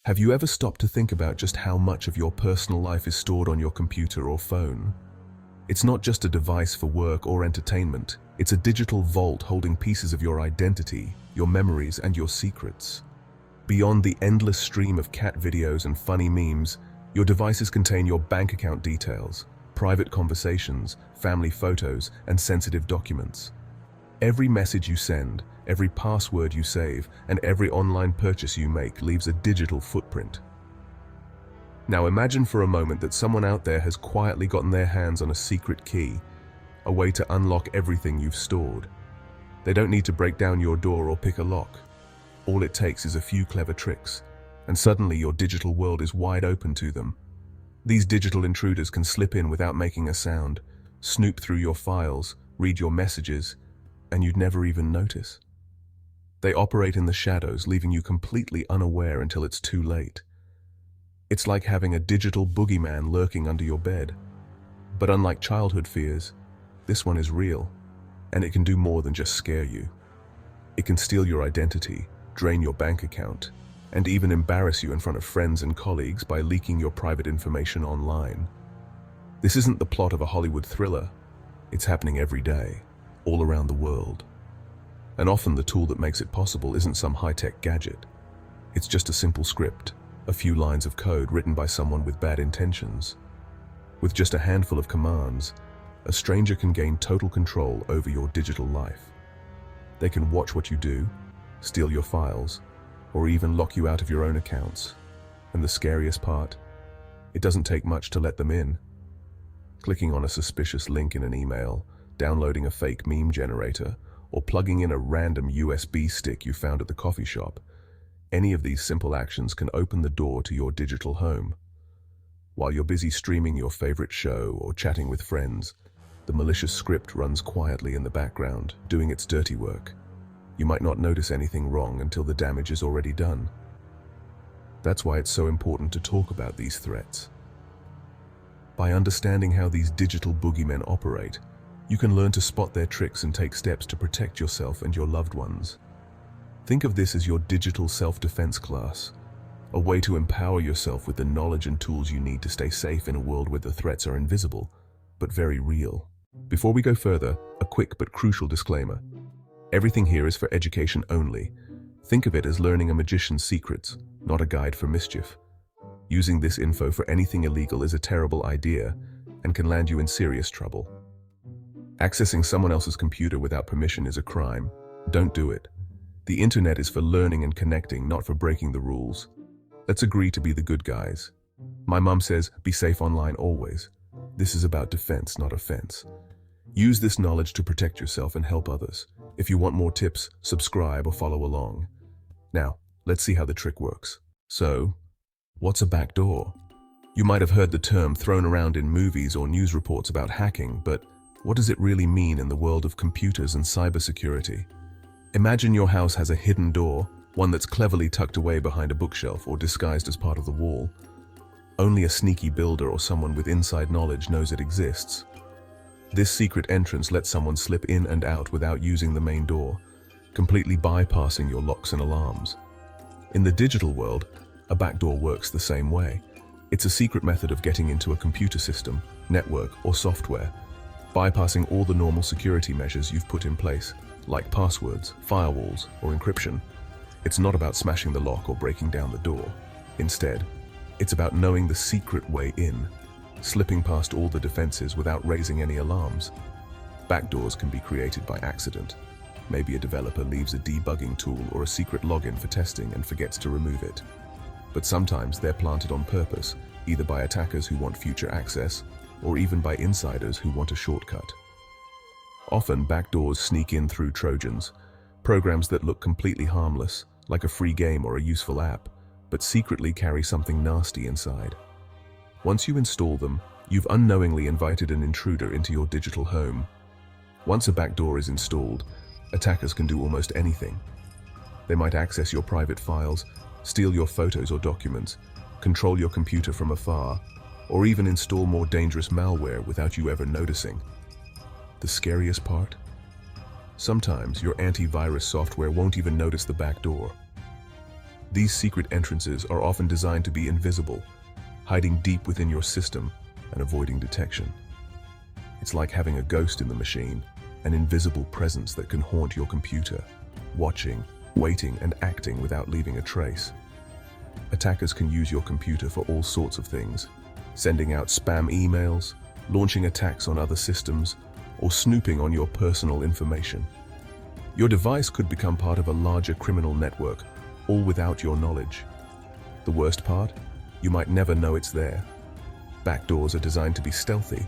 Have you ever stopped to think about just how much of your personal life is stored on your computer or phone? It's not just a device for work or entertainment. It's a digital vault holding pieces of your identity, your memories, and your secrets. Beyond the endless stream of cat videos and funny memes, your devices contain your bank account details, private conversations, family photos, and sensitive documents. Every message you send, every password you save, and every online purchase you make leaves a digital footprint. Now imagine for a moment that someone out there has quietly gotten their hands on a secret key, a way to unlock everything you've stored. They don't need to break down your door or pick a lock. All it takes is a few clever tricks, and suddenly your digital world is wide open to them. These digital intruders can slip in without making a sound, snoop through your files, read your messages, and you'd never even notice. They operate in the shadows, leaving you completely unaware until it's too late. It's like having a digital boogeyman lurking under your bed. But unlike childhood fears, this one is real, and it can do more than just scare you. It can steal your identity, drain your bank account, and even embarrass you in front of friends and colleagues by leaking your private information online. This isn't the plot of a Hollywood thriller. It's happening every day, all around the world. And often the tool that makes it possible isn't some high-tech gadget. It's just a simple script, a few lines of code written by someone with bad intentions. With just a handful of commands, a stranger can gain total control over your digital life. They can watch what you do, steal your files, or even lock you out of your own accounts. And the scariest part, it doesn't take much to let them in. Clicking on a suspicious link in an email, downloading a fake meme generator, or plugging in a random USB stick you found at the coffee shop, any of these simple actions can open the door to your digital home. While you're busy streaming your favorite show or chatting with friends, the malicious script runs quietly in the background, doing its dirty work. You might not notice anything wrong until the damage is already done. That's why it's so important to talk about these threats. By understanding how these digital boogeymen operate, you can learn to spot their tricks and take steps to protect yourself and your loved ones. Think of this as your digital self-defense class, a way to empower yourself with the knowledge and tools you need to stay safe in a world where the threats are invisible, but very real. Before we go further, a quick but crucial disclaimer. Everything here is for education only. Think of it as learning a magician's secrets, not a guide for mischief. Using this info for anything illegal is a terrible idea and can land you in serious trouble. Accessing someone else's computer without permission is a crime. Don't do it. The internet is for learning and connecting, not for breaking the rules. Let's agree to be the good guys. My mom says, be safe online always. This is about defense, not offense. Use this knowledge to protect yourself and help others. If you want more tips, subscribe or follow along. Now, let's see how the trick works. So, what's a backdoor? You might have heard the term thrown around in movies or news reports about hacking, but what does it really mean in the world of computers and cybersecurity? Imagine your house has a hidden door, one that's cleverly tucked away behind a bookshelf or disguised as part of the wall. Only a sneaky builder or someone with inside knowledge knows it exists. This secret entrance lets someone slip in and out without using the main door, completely bypassing your locks and alarms. In the digital world, a backdoor works the same way. It's a secret method of getting into a computer system, network, or software, bypassing all the normal security measures you've put in place, like passwords, firewalls, or encryption. It's not about smashing the lock or breaking down the door. Instead, it's about knowing the secret way in, slipping past all the defenses without raising any alarms. Backdoors can be created by accident. Maybe a developer leaves a debugging tool or a secret login for testing and forgets to remove it. But sometimes they're planted on purpose, either by attackers who want future access, or even by insiders who want a shortcut. Often, backdoors sneak in through Trojans, programs that look completely harmless, like a free game or a useful app, but secretly carry something nasty inside. Once you install them, you've unknowingly invited an intruder into your digital home. Once a backdoor is installed, attackers can do almost anything. They might access your private files, steal your photos or documents, control your computer from afar, or even install more dangerous malware without you ever noticing. The scariest part? Sometimes your antivirus software won't even notice the backdoor. These secret entrances are often designed to be invisible, hiding deep within your system and avoiding detection. It's like having a ghost in the machine, an invisible presence that can haunt your computer, watching, waiting, and acting without leaving a trace. Attackers can use your computer for all sorts of things, sending out spam emails, launching attacks on other systems, or snooping on your personal information. Your device could become part of a larger criminal network, all without your knowledge. The worst part? You might never know it's there. Backdoors are designed to be stealthy,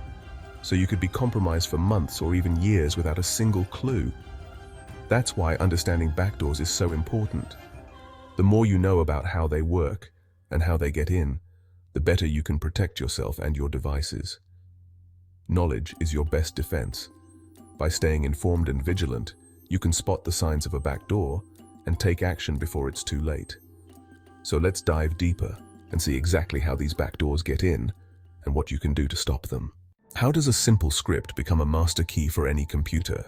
so you could be compromised for months or even years without a single clue. That's why understanding backdoors is so important. The more you know about how they work and how they get in, the better you can protect yourself and your devices. Knowledge is your best defense. By staying informed and vigilant, you can spot the signs of a backdoor and take action before it's too late. So let's dive deeper and see exactly how these backdoors get in and what you can do to stop them. How does a simple script become a master key for any computer?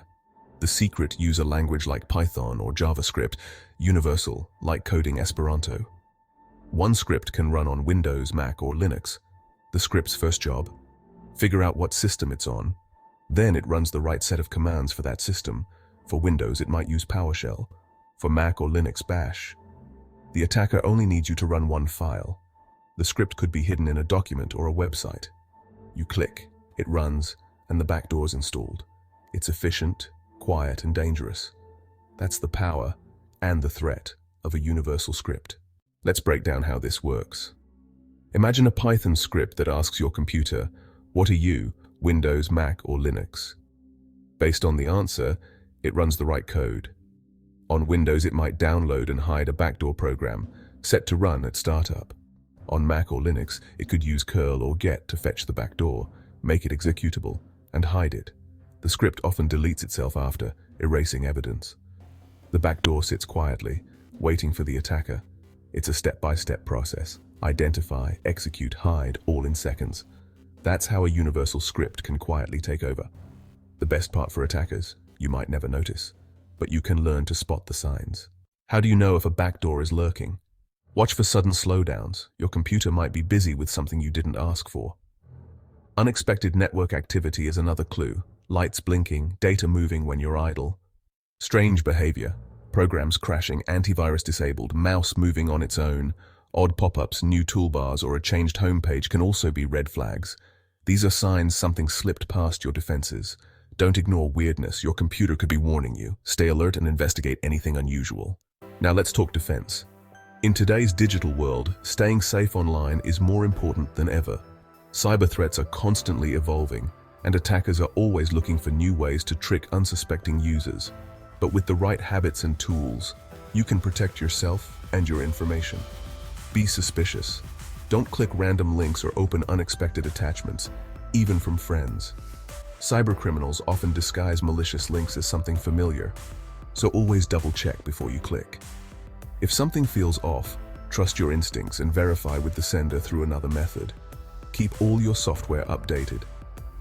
The secret: use a language like Python or JavaScript, universal, like coding Esperanto. One script can run on Windows, Mac, or Linux. The script's first job: figure out what system it's on. Then it runs the right set of commands for that system. For Windows, it might use PowerShell. For Mac or Linux, Bash. The attacker only needs you to run one file. The script could be hidden in a document or a website. You click, it runs, and the backdoor's installed. It's efficient, quiet, and dangerous. That's the power and the threat of a universal script. Let's break down how this works. Imagine a Python script that asks your computer, "What are you, Windows, Mac, or Linux?" Based on the answer, it runs the right code. On Windows, it might download and hide a backdoor program, set to run at startup. On Mac or Linux, it could use curl or get to fetch the backdoor, make it executable, and hide it. The script often deletes itself after, erasing evidence. The backdoor sits quietly, waiting for the attacker. It's a step-by-step process. Identify, execute, hide, all in seconds. That's how a universal script can quietly take over. The best part for attackers: you might never notice, but you can learn to spot the signs. How do you know if a backdoor is lurking? Watch for sudden slowdowns. Your computer might be busy with something you didn't ask for. Unexpected network activity is another clue. Lights blinking, data moving when you're idle. Strange behavior, programs crashing, antivirus disabled, mouse moving on its own. Odd pop-ups, new toolbars, or a changed homepage can also be red flags. These are signs something slipped past your defenses. Don't ignore weirdness. Your computer could be warning you. Stay alert and investigate anything unusual. Now let's talk defense. In today's digital world, staying safe online is more important than ever. Cyber threats are constantly evolving, and attackers are always looking for new ways to trick unsuspecting users. But with the right habits and tools, you can protect yourself and your information. Be suspicious. Don't click random links or open unexpected attachments, even from friends. Cybercriminals often disguise malicious links as something familiar, so always double-check before you click. If something feels off, trust your instincts and verify with the sender through another method. Keep all your software updated.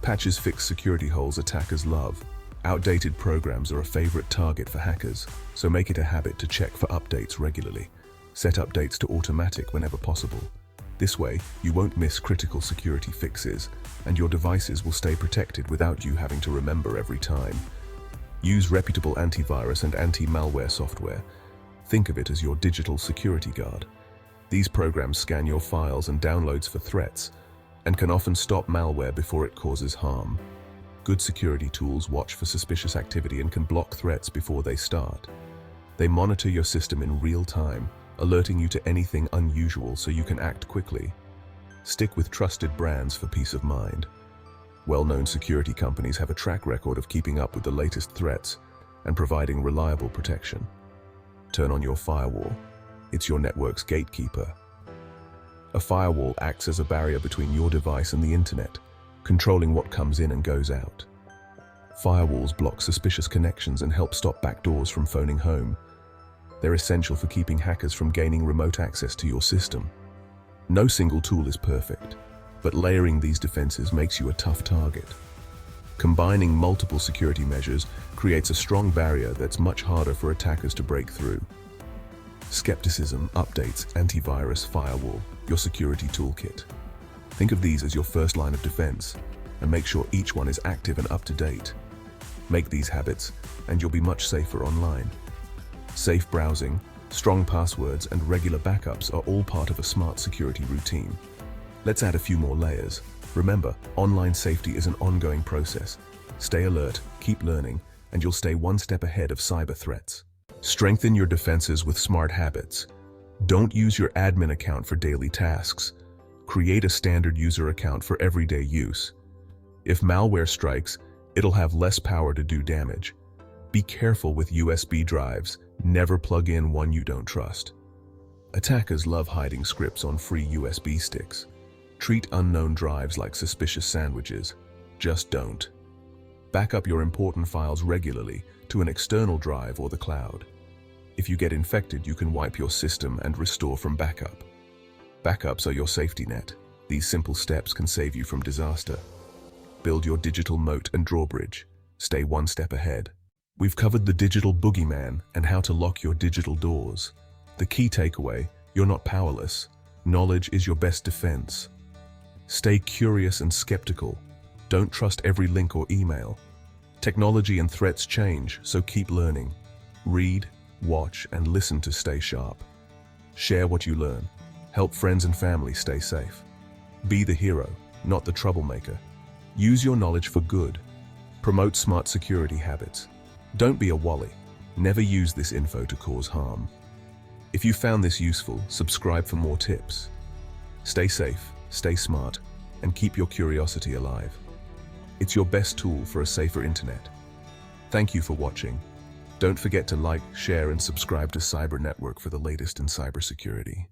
Patches fix security holes attackers love. Outdated programs are a favorite target for hackers, so make it a habit to check for updates regularly. Set updates to automatic whenever possible. This way, you won't miss critical security fixes, and your devices will stay protected without you having to remember every time. Use reputable antivirus and anti-malware software. Think of it as your digital security guard. These programs scan your files and downloads for threats, and can often stop malware before it causes harm. Good security tools watch for suspicious activity and can block threats before they start. They monitor your system in real time, alerting you to anything unusual so you can act quickly. Stick with trusted brands for peace of mind. Well-known security companies have a track record of keeping up with the latest threats and providing reliable protection. Turn on your firewall. It's your network's gatekeeper. A firewall acts as a barrier between your device and the internet, controlling what comes in and goes out. Firewalls block suspicious connections and help stop backdoors from phoning home. They're essential for keeping hackers from gaining remote access to your system. No single tool is perfect, but layering these defenses makes you a tough target. Combining multiple security measures creates a strong barrier that's much harder for attackers to break through. Skepticism, updates, antivirus, firewall, your security toolkit. Think of these as your first line of defense, and make sure each one is active and up to date. Make these habits, and you'll be much safer online. Safe browsing, strong passwords, and regular backups are all part of a smart security routine. Let's add a few more layers. Remember, online safety is an ongoing process. Stay alert, keep learning, and you'll stay one step ahead of cyber threats. Strengthen your defenses with smart habits. Don't use your admin account for daily tasks. Create a standard user account for everyday use. If malware strikes, it'll have less power to do damage. Be careful with USB drives. Never plug in one you don't trust. Attackers love hiding scripts on free USB sticks. Treat unknown drives like suspicious sandwiches. Just don't. Back up your important files regularly to an external drive or the cloud. If you get infected, you can wipe your system and restore from backup. Backups are your safety net. These simple steps can save you from disaster. Build your digital moat and drawbridge. Stay one step ahead. We've covered the digital boogeyman and how to lock your digital doors. The key takeaway: you're not powerless. Knowledge is your best defense. Stay curious and skeptical. Don't trust every link or email. Technology and threats change, so keep learning. Read, watch, and listen to stay sharp. Share what you learn. Help friends and family stay safe. Be the hero, not the troublemaker. Use your knowledge for good. Promote smart security habits. Don't be a Wally. Never use this info to cause harm. If you found this useful, subscribe for more tips. Stay safe, stay smart, and keep your curiosity alive. It's your best tool for a safer internet. Thank you for watching. Don't forget to like, share, and subscribe to Cyber Network for the latest in cybersecurity.